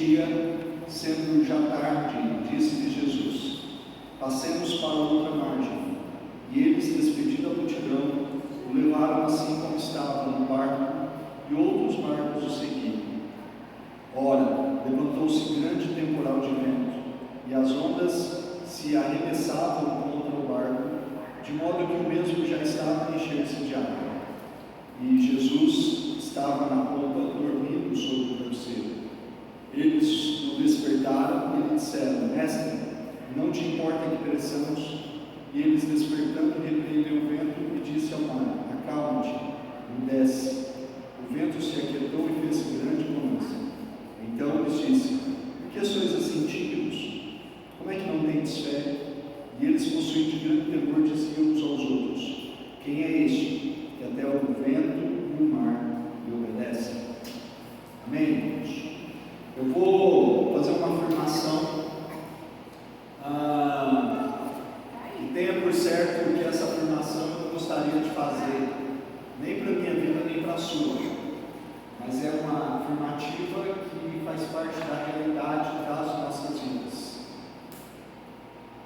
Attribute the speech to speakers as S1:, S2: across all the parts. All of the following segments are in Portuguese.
S1: dia, sendo já tarde, disse-lhe Jesus: passemos para outra margem. E eles, despedindo a multidão, o levaram assim como estava no barco, e outros barcos o seguiam. Ora, levantou-se grande temporal de vento, e as ondas se arremessavam contra o barco, de modo que o mesmo já estava a encher-se de água. E Jesus estava na popa, dormindo sobre o travesseiro. Eles o despertaram e lhe disseram: Mestre, não te importa que pereçamos? E eles, despertando, repreendeu o vento e disse ao mar: acalma-te, desce. O vento se aquietou e fez grande bonança. Então lhes disse: por que sois assim tímidos? Como é que não tendes fé? E eles, possuídos de grande temor, diziam uns aos outros: quem é este, que até o vento e o mar lhe obedecem? Amém, irmãos? Eu vou fazer uma afirmação que tenha por certo que essa afirmação eu não gostaria de fazer, nem para a minha vida, nem para a sua, mas é uma afirmativa que faz parte da realidade das nossas vidas.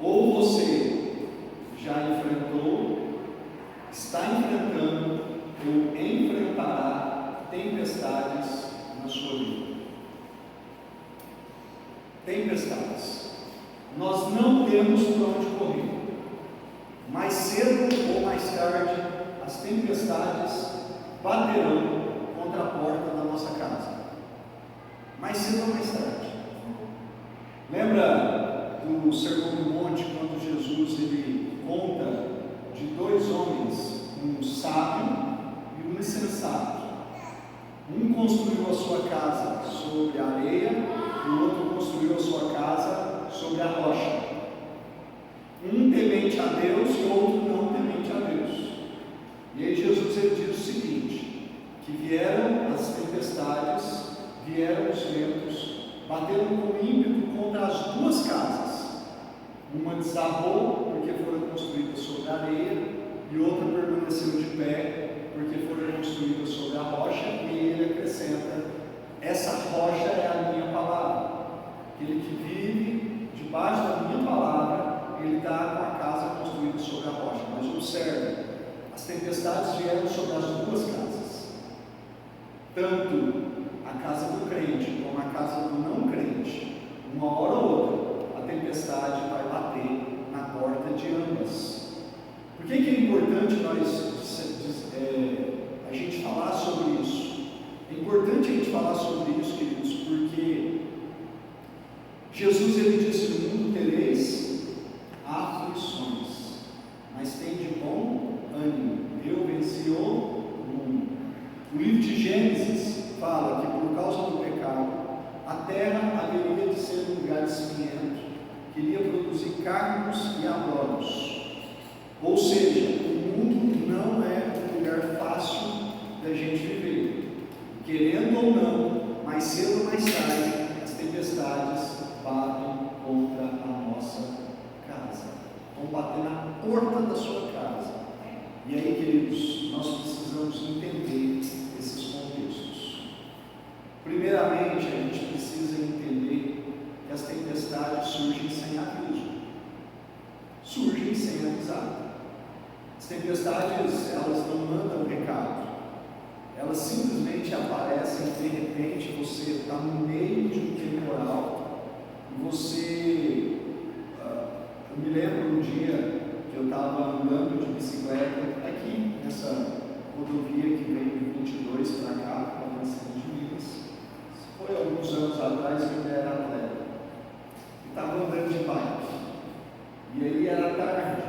S1: Ou você já enfrentou, está enfrentando ou enfrentará tempestades na sua vida. Tempestades. Nós não temos para onde correr. Mais cedo ou mais tarde, as tempestades baterão contra a porta da nossa casa. Mais cedo ou mais tarde. Lembra do Sermão do Monte, quando Jesus ele conta de dois homens, um sábio e um insensato. Um construiu a sua casa sobre a areia e o outro construiu a sua casa sobre a rocha. Um temente a Deus e o outro não temente a Deus. E aí Jesus ele diz o seguinte: que vieram as tempestades, vieram os ventos, bateram com ímpeto contra as duas casas. Uma desabou porque foram construídas sobre a areia, e outra permaneceu de pé porque foram construídas sobre a rocha. E ele acrescenta: essa rocha é a minha palavra. Aquele que vive debaixo da minha palavra, ele está com a casa construída sobre a rocha. Mas observe, as tempestades vieram sobre as duas casas, tanto a casa do crente como a casa do não crente. Uma hora ou outra, a tempestade vai bater na porta de ambas. Por que é importante a gente falar sobre isso? É importante a gente falar sobre isso, queridos, porque Jesus ele disse: no mundo tereis aflições, mas tem de bom ânimo, eu venci o mundo. O livro de Gênesis fala que por causa do pecado, a terra haveria de ser um lugar espinhento, que iria produzir cardos e abrolhos. Ou seja, o mundo não é um lugar fácil da gente viver. Querendo ou não, mais cedo ou mais tarde, as tempestades batem contra a nossa casa, vão bater na porta da sua casa. E aí, queridos, nós precisamos entender esses contextos. Primeiramente, a gente precisa entender que as tempestades surgem sem aviso, surgem sem avisar. As tempestades, elas não mandam recado, elas simplesmente aparecem. De repente você está no meio de um temporal e você, eu me lembro um dia que eu estava andando de bicicleta aqui nessa rodovia que vem de 22 para cá, para a Nação de Minas. Foi alguns anos atrás, eu ainda era atleta e estava andando de bike, e aí era tarde.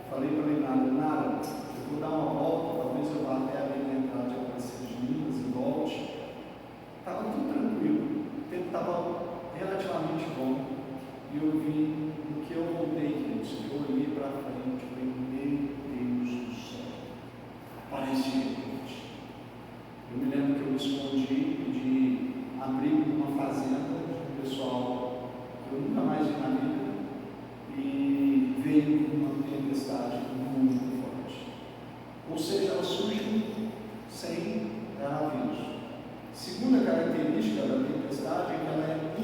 S1: Falei para ele: nada, eu vou dar uma volta, talvez eu vá até a minha entrada de Aparecida de Minas e volte. Estava tudo tranquilo, o tempo estava relativamente bom, e eu vi, no que eu voltei, queridos, eu olhei para frente e falei: meu Deus do céu, apareci de repente. Eu me lembro que eu me escondi, pedi abrigo numa fazenda de um pessoal que eu nunca mais vi na vida, e veio uma tempestade muito forte. Ou seja, ela surge sem dar aviso. Segunda característica da tempestade é que ela é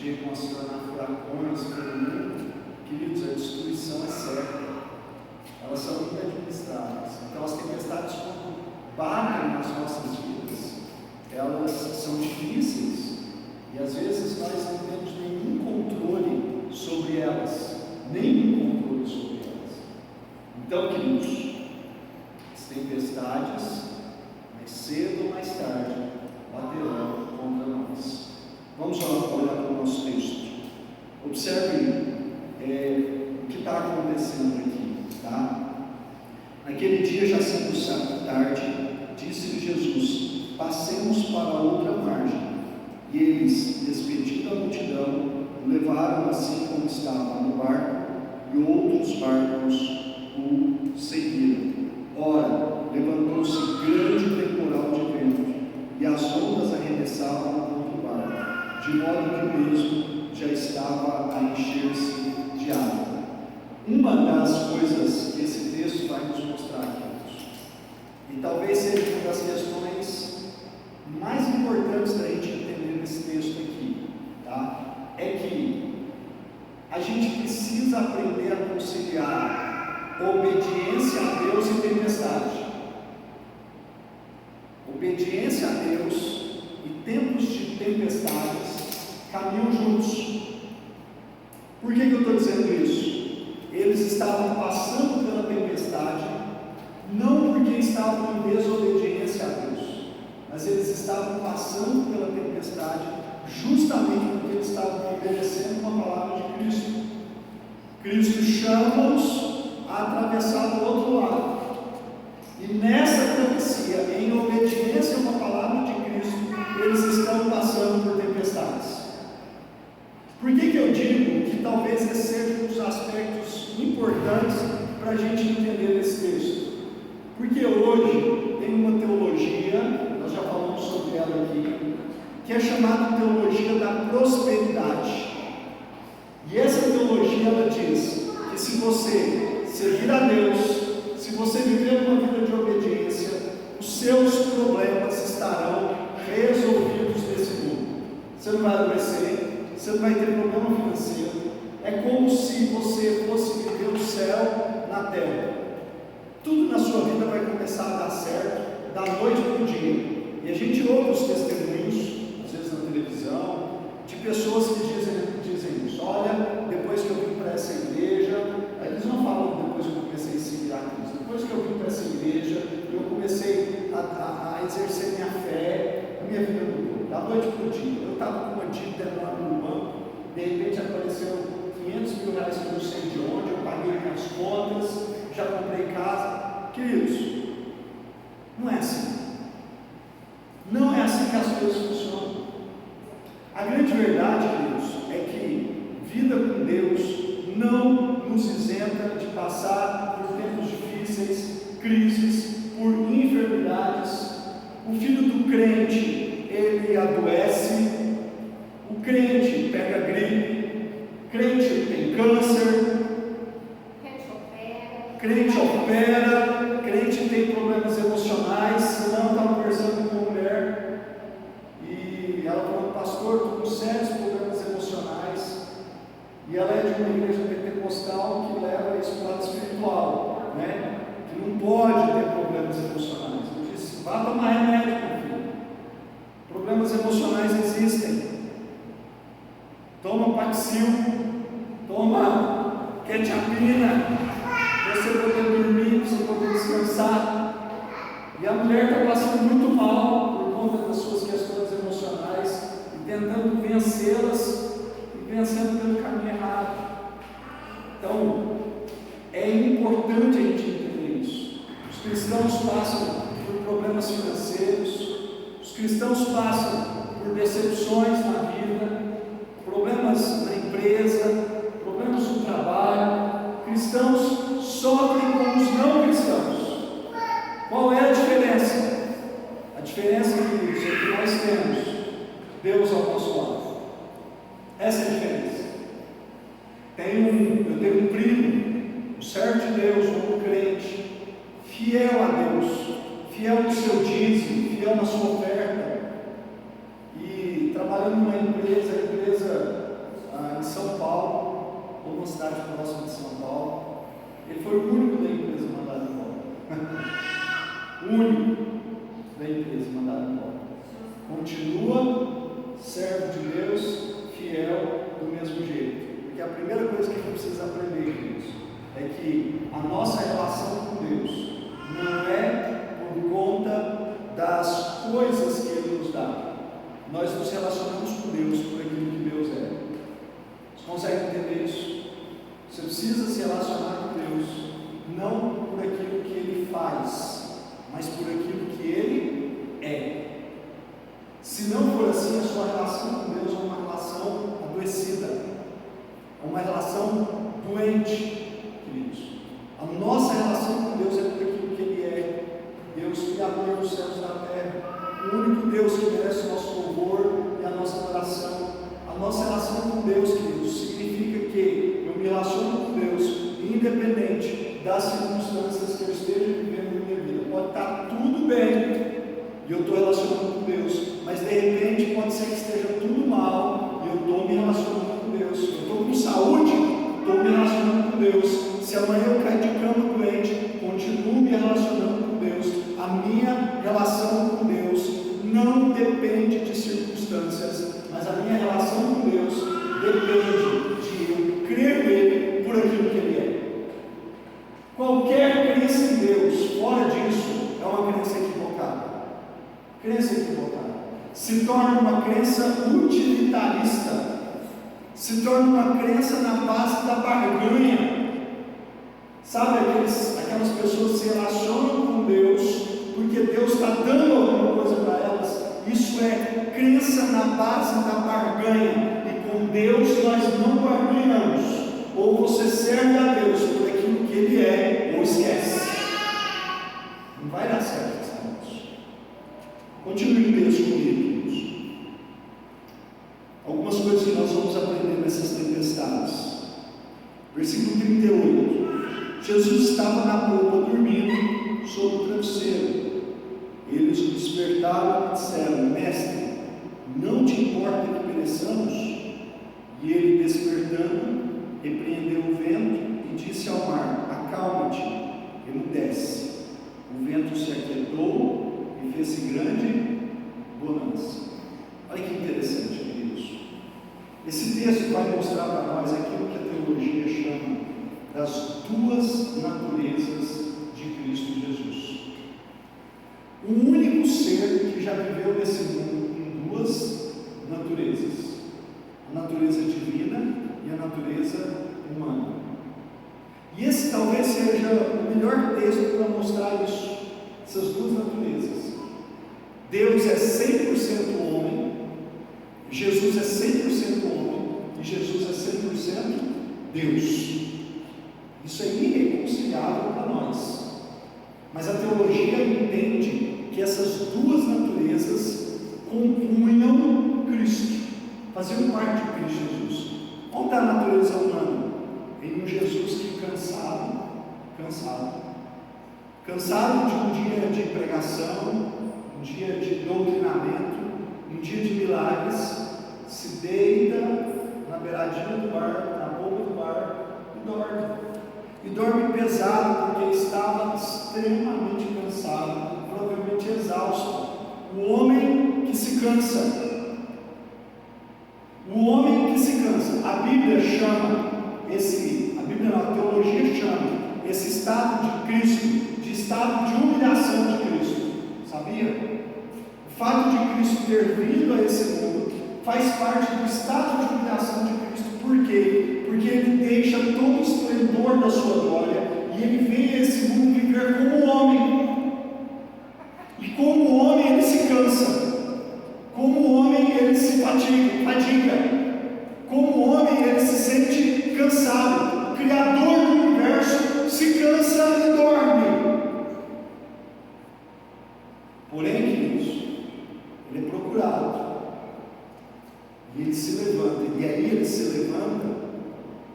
S1: dia que vão se tornar furacões pelo mundo, queridos, a destruição é certa. Elas são muito administradas. Então as tempestades, quando batem nas nossas vidas, elas são difíceis e às vezes nós não temos nenhum controle sobre elas. Então, queridos, as tempestades, mais cedo ou mais tarde, baterão contra nós. Vamos olhar para o nosso texto. Observe o que está acontecendo aqui, tá? Naquele dia, já sendo tarde, disse-lhe Jesus: passemos para a outra margem. E eles, despedindo a multidão, o levaram assim como estava no barco, e outros barcos o seguiram. Ora, levantou-se grande temporal de vento, e as ondas arremessavam contra o barco, de modo que o mesmo já estava a encher-se de água. Uma das coisas que esse texto vai nos mostrar, queridos, e talvez seja uma das questões mais importantes da gente entender nesse texto aqui, tá? É que a gente precisa aprender a conciliar obediência a Deus e tempestade. Obediência a Deus e tempos de tempestades caminham juntos. Por que eu estou dizendo isso? Eles estavam passando pela tempestade, não porque estavam em desobediência a Deus, mas eles estavam passando pela tempestade justamente porque eles estavam obedecendo uma palavra de Cristo. Cristo chama-os a atravessar do outro lado, e nessa travessia, em obediência a uma palavra de Cristo, eles estão passando por tempestades. Por que eu digo que talvez esse seja um dos aspectos importantes para a gente entender esse texto? Porque hoje tem uma teologia, nós já falamos sobre ela aqui, que é chamada teologia da prosperidade. E essa teologia, ela diz que se você servir a Deus, se você viver uma vida de obediência, os seus problemas estarão resolvidos nesse mundo. Você não vai adoecer, você não vai ter problema financeiro. É como se você fosse viver o céu na terra. Tudo na sua vida vai começar a dar certo da noite para o dia. E a gente ouve os testemunhos, às vezes na televisão, de pessoas que dizem isso. Olha, depois que eu vim para essa igreja, eles não falam depois que eu comecei a seguir a Cristo. Depois que eu vim para essa igreja, eu comecei a exercer minha fé, a minha vida mudou, da noite para o dia. Eu estava com uma dívida enorme no banco, de repente apareceu 500 mil reais que eu não sei de onde, eu paguei minhas contas, já comprei casa. Queridos, não é assim. Não é assim que as coisas funcionam. A grande verdade, queridos, é que vida com Deus não nos isenta de passar por tempos difíceis, crises, por enfermidades. O filho do crente, ele adoece, o crente pega gripe, crente tem câncer, crente opera, crente tem problemas emocionais. Senão eu estava conversando com uma mulher e ela falou: pastor, estou com sérios problemas emocionais. E ela é de uma igreja pentecostal que leva isso para o lado espiritual, né? Que não pode ter problemas emocionais. Eu disse: vá tomar remédio, meu filho. Problemas emocionais existem. Toma Paxil, toma quetiapina, para você poder dormir, para você poder descansar. E a mulher está passando muito mal por conta das suas questões emocionais e tentando vencê-las e vencendo pelo caminho errado. Então, é importante a gente entender isso. Os cristãos passam por problemas financeiros, os cristãos passam por decepções na vida, problemas na empresa, problemas no trabalho. Cristãos sofrem como os não cristãos. Qual é a diferença? A diferença, queridos, é que nós temos Deus ao nosso lado. Essa é a diferença. Eu tenho um primo, um servo de Deus, um crente, fiel a Deus, fiel no seu dízimo, fiel na sua oferta, e trabalhando numa empresa, a empresa em São Paulo, ou numa cidade próxima de São Paulo. Ele foi o único da empresa mandado embora. O único da empresa mandado embora. Continua servo de Deus, fiel do mesmo jeito. Porque a primeira coisa que a gente precisa aprender, queridos, é que a nossa relação com Deus não é por conta das coisas que Ele nos dá. Nós nos relacionamos com Deus por aquilo que Deus é. Você consegue entender isso? Você precisa se relacionar com Deus não por aquilo que Ele faz, mas por aquilo que Ele é. Se não for assim, a sua relação com Deus é uma relação adoecida, é uma relação doente, queridos. A nossa relação com Deus é por aquilo que Ele é. Deus, Criador dos céus e da terra, o único Deus que merece o nosso louvor e a nossa adoração. A nossa relação com Deus, queridos, significa que eu me relaciono com Deus, independente das circunstâncias que eu esteja vivendo na minha vida. Pode estar tudo bem e eu estou relacionando com Deus, mas de repente pode ser que esteja tudo mal e eu estou me relacionando com Deus. Eu estou com saúde, estou me relacionando com Deus. Se amanhã eu cair de cama doente, continuo me relacionando com Deus. A minha relação com Deus não depende de circunstâncias, mas a minha relação com Deus depende de eu crer nele por aquilo que Ele é. Qualquer crença em Deus fora disso é uma crença equivocada. Crença equivocada se torna uma crença utilitarista, se torna uma crença na base da barganha. Sabe, aquelas pessoas que se relacionam com Deus porque Deus está dando alguma coisa para elas. Isso é crença na base da barganha, e com Deus nós não barganhamos. Ou você serve a Deus por aquilo que Ele é, ou esquece. Não vai dar certo, irmãos. Continue o texto comigo, queridos. Algumas coisas que nós vamos aprender nessas tempestades. Versículo 38. Jesus estava na polpa dormindo sobre o travesseiro. Eles o despertaram e disseram: Mestre, não te importa que pereçamos? E ele, despertando, repreendeu o vento e disse ao mar: Acalma-te, emudece. O vento se aquietou e fez-se grande bonança. Olha que interessante, queridos. Esse texto vai mostrar para nós aquilo que a teologia chama das duas naturezas de Cristo Jesus. O único ser que já viveu nesse mundo em duas naturezas: a natureza divina e a natureza humana. E esse talvez seja o melhor texto para mostrar isso, essas duas naturezas. Deus é 100% homem, Jesus é 100% homem e Jesus é 100% Deus. Isso é irreconciliável para nós. Mas a teologia entende que essas duas naturezas compunham Cristo, faziam parte de Cristo Jesus. Onde está a natureza humana? Em um Jesus que cansado de um dia de pregação, um dia de doutrinamento, um dia de milagres, se deita na beiradinha do barco, na boca do barco e dorme. E dorme pesado porque estava extremamente cansado, provavelmente exausto. O homem que se cansa. O homem que se cansa. A Bíblia chama a teologia chama esse estado de Cristo de estado de humilhação de Cristo. Sabia? O fato de Cristo ter vindo a esse mundo faz parte do estado de humilhação de Cristo. Por quê? Porque Ele deixa todo o esplendor da sua glória e Ele vem a esse mundo viver como homem. E como homem Ele se cansa. Como homem Ele se fadiga. Como homem Ele se sente cansado. O Criador do universo se cansa e dorme. Porém, queridos, Ele é procurado. E Ele se levanta. E aí Ele se levanta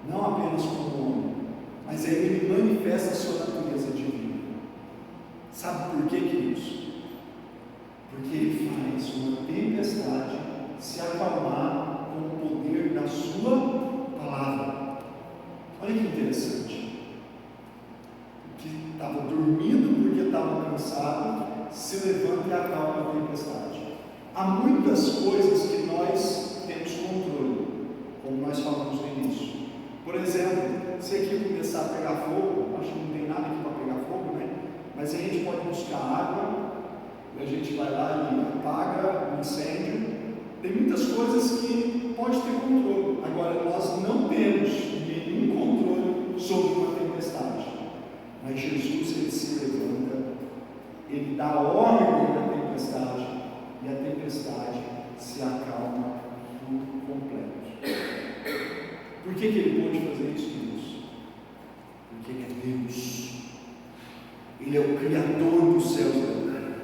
S1: não apenas como homem, mas aí Ele manifesta a sua natureza divina. Sabe por quê, queridos? Porque Ele faz uma tempestade se acalmar com o poder da sua muitas coisas que pode ter controle. Agora, nós não temos nenhum controle sobre uma tempestade. Mas Jesus, ele se levanta, ele dá ordem à tempestade, e a tempestade se acalma por completo. Por que ele pôde fazer isso, Deus? Porque ele é Deus. Ele é o Criador dos céus e da terra.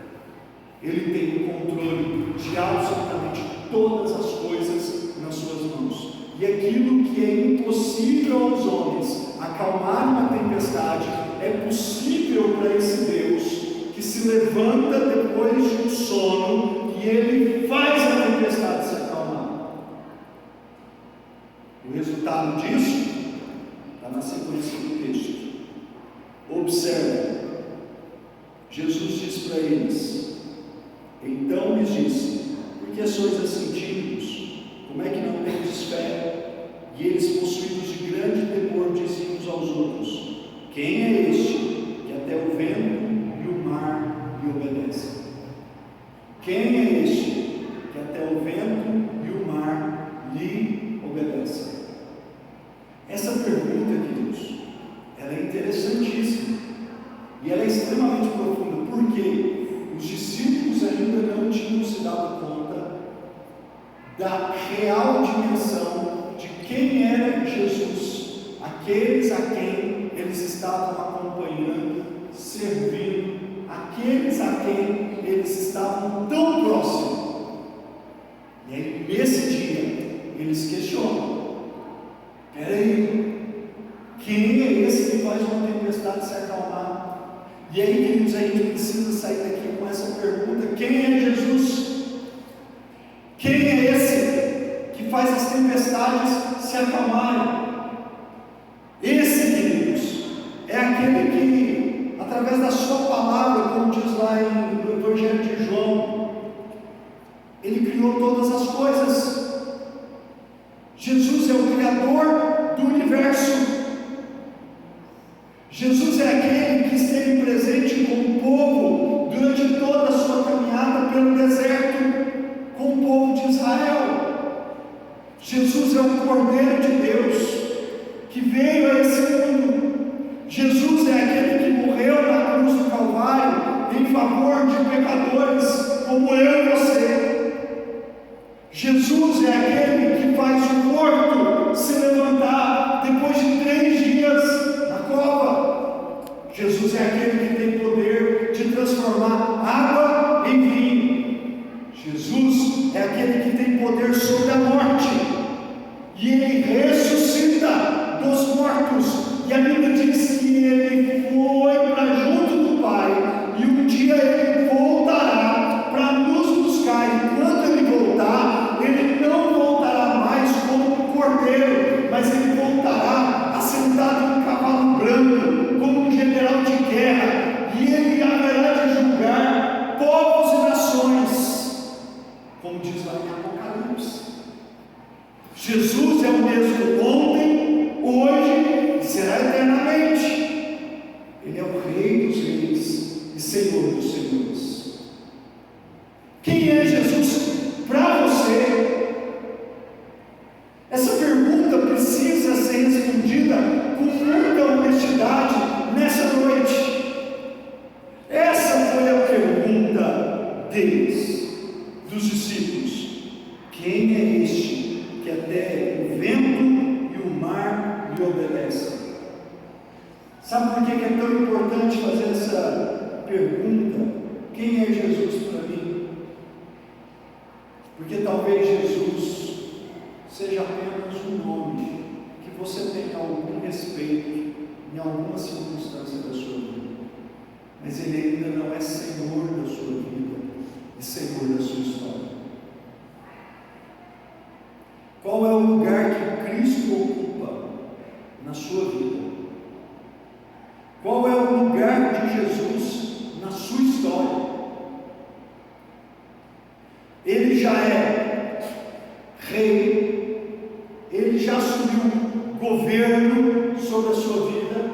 S1: Ele tem o controle de absolutamente todas as coisas nas suas mãos. E aquilo que é impossível aos homens, acalmar uma tempestade, é possível para esse Deus que se levanta depois de um sono e ele faz a tempestade se acalmar. O resultado disso está na sequência do texto. Observe. Jesus diz para eles: então lhes disse, por que sois assim tímidos? Como é que não tendes fé? E eles, possuídos de grande temor, diziam uns aos outros: quem é este que até o vento e o mar lhe obedecem? Quem é este que até o vento e o mar lhe obedecem? Essa pergunta, queridos, ela é interessantíssima e ela é extremamente profunda, porque os discípulos ainda não tinham se dado conta da real dimensão de quem era Jesus, aqueles a quem eles estavam acompanhando, servindo, aqueles a quem eles estavam tão próximos. E aí, nesse dia, eles questionam: peraí, quem é esse que faz uma tempestade se acalmar? E aí, queridos, a gente precisa sair daqui com essa pergunta: quem é Jesus? Quem é esse que faz as tempestades se acalmarem? Esse, queridos, é aquele que, através da sua palavra, como diz lá no Evangelho de João, ele criou todas as coisas. Jesus é o Criador do universo. Jesus é aquele que esteve presente com o povo durante toda a sua caminhada pelo deserto, com o povo de Israel. Jesus é o Cordeiro de Deus que veio a esse mundo. Jesus é aquele que morreu na cruz do Calvário em favor de pecadores como eu e você. Jesus é aquele que faz o morto se levantar depois de 3 dias na cova. Jesus é aquele que tem poder de transformar água em vinho. Jesus é aquele que tem poder sobre a morte, e ele ressuscita dos mortos. E a Bíblia diz que ele foi para junto do Pai, e um dia ele voltará para nos buscar. E quando ele voltar, ele não voltará mais como um cordeiro, mas ele voltará assentado num cavalo branco, como um general de guerra, e ele haverá de julgar povos e nações, como diz lá em Apocalipse. Jesus é o mesmo ontem, hoje e será eternamente. Ele é o Rei dos reis e Senhor dos senhores. Quem é Jesus para você? Essa pergunta precisa ser respondida com muita honestidade nessa noite. Essa foi a pergunta deles, dos discípulos: quem é este que até o vento e o mar lhe obedecem? Sabe por que é tão importante fazer essa pergunta? Quem é Jesus para mim? Porque talvez Jesus seja apenas um nome que você tenha algum respeito em alguma circunstância da sua vida, mas ele ainda não é Senhor da sua vida e Senhor da sua história. Qual é o lugar que Cristo ocupa na sua vida? Qual é o lugar de Jesus na sua história? Ele já é rei, ele já assumiu governo sobre a sua vida.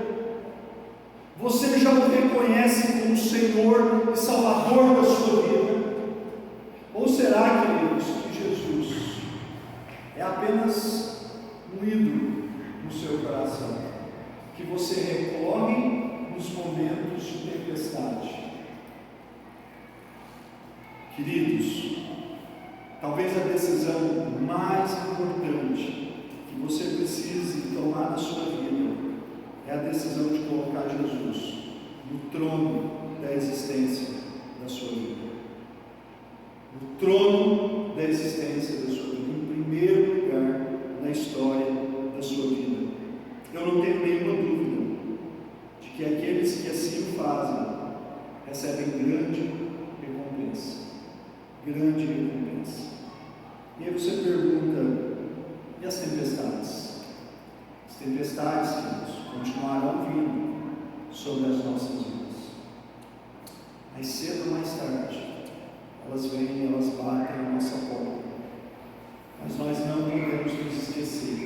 S1: Você já o reconhece como Senhor e Salvador da sua vida? Ou será, queridos, que Jesus é apenas um ídolo no seu coração, que você recorre nos momentos de tempestade. Queridos, talvez a decisão mais importante que você precise tomar na sua vida é a decisão de colocar Jesus no trono da existência da sua vida. No trono da existência da sua vida, em primeiro lugar na história da sua vida. Eu não tenho nenhuma dúvida de que aqueles que assim o fazem recebem grande recompensa. Grande recompensa. E aí você pergunta: e as tempestades? As tempestades, queridos, continuarão vindo sobre as nossas vidas. Mais cedo ou mais tarde, elas vêm e elas batem na nossa porta. Mas nós não podemos nos esquecer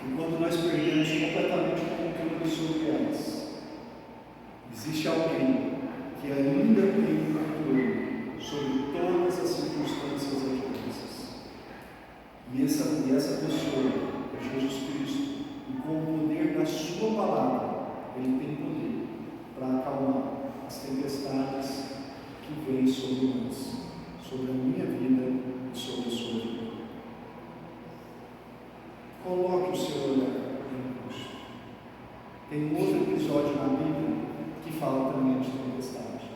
S1: que quando nós perdemos completamente o controle sobre elas, existe alguém que ainda tem o controle sobre todas as circunstâncias adversas. E essa pessoa é Jesus Cristo. E com o poder da sua palavra, Ele tem poder para acalmar as tempestades que vêm sobre nós, sobre a minha vida e sobre a sua vida. Coloque o seu olhar em Cristo. Tem um outro episódio na Bíblia que fala também de tempestade.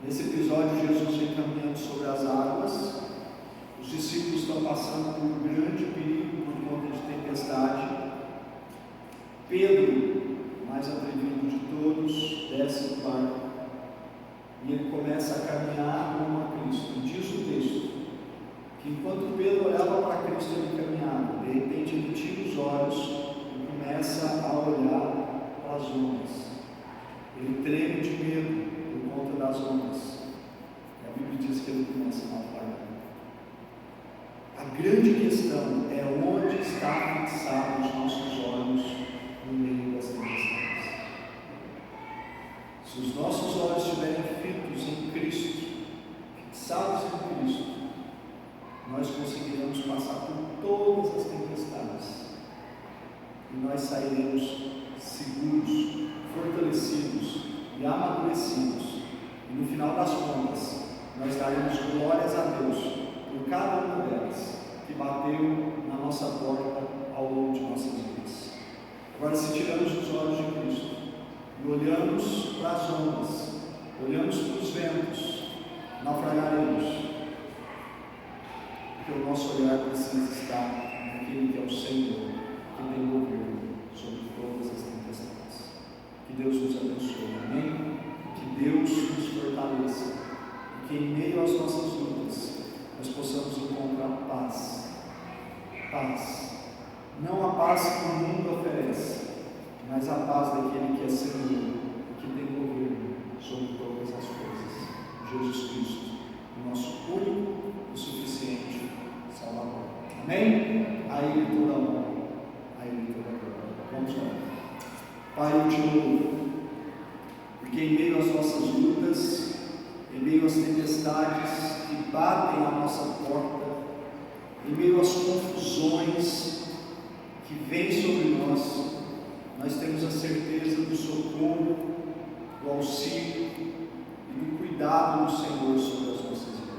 S1: Nesse episódio, Jesus vem caminhando sobre as águas. Os discípulos estão passando por um grande perigo por conta de tempestade. Pedro, mais atrevido de todos, desce do barco e ele começa a caminhar rumo a Cristo. E diz o texto que enquanto Pedro olhava para Cristo, ele caminhava. De repente ele tira os olhos e começa a olhar para as ondas. Ele treme de medo por conta das ondas. E a Bíblia diz que ele começa a naufragar. A grande questão é onde está fixados os nossos olhos no meio das tempestades. Se os nossos olhos estiverem fitos em Cristo, fixados em Cristo, nós conseguiremos passar por todas as tempestades e nós sairemos seguros, fortalecidos e amadurecidos. E no final das contas, nós daremos glórias a Deus por cada uma delas que bateu na nossa porta ao longo de nossas vidas. Agora, se tiramos os olhos de Cristo e olhamos para as ondas, olhamos para os ventos, naufragaremos. Porque o nosso olhar precisa estar naquele que é o Senhor, que tem governo sobre todas as tempestades. Que Deus nos abençoe, amém? Que Deus nos fortaleça e que em meio às nossas lutas nós possamos encontrar paz. Paz. Não a paz que o mundo oferece, mas a paz daquele que é Senhor, que tem governo sobre todas as coisas. Jesus Cristo, o nosso único e suficiente Salvador. Amém? A Ele toda a honra, a Ele toda a glória. Vamos lá. Pai, eu te louvo, porque em meio às nossas lutas, em meio às tempestades que batem à nossa porta, em meio às confusões que vêm sobre nós, nós temos a certeza do socorro, do auxílio e do cuidado do Senhor sobre as nossas vidas.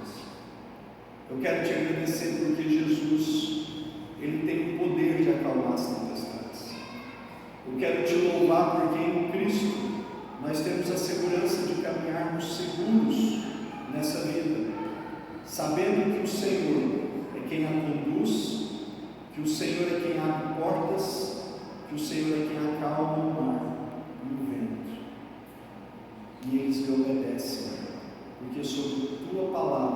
S1: Eu quero te agradecer porque Jesus, Ele tem o poder de acalmar as tempestades. Eu quero te louvar porque em Cristo nós temos a segurança de caminharmos seguros nessa vida, sabendo que o Senhor é quem a conduz, que o Senhor é quem abre portas, que o Senhor é quem acalma o mar e o vento. E eles me obedecem, porque sobre tua palavra,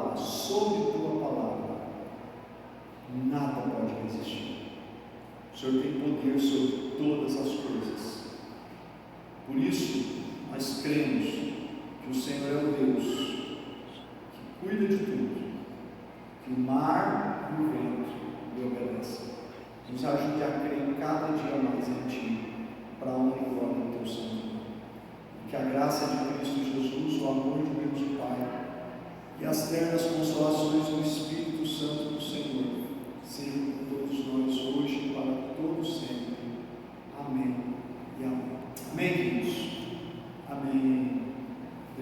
S1: nada pode resistir. O Senhor tem poder sobre todas as coisas. Por isso, nós cremos que o Senhor é o Deus que cuida de tudo, que o mar e o vento lhe obedecem. Nos ajude a crer cada dia mais em Ti, para a honra e glória do Teu Santo nome. Que a graça de Cristo Jesus, o amor de Deus o Pai e as ternas consolações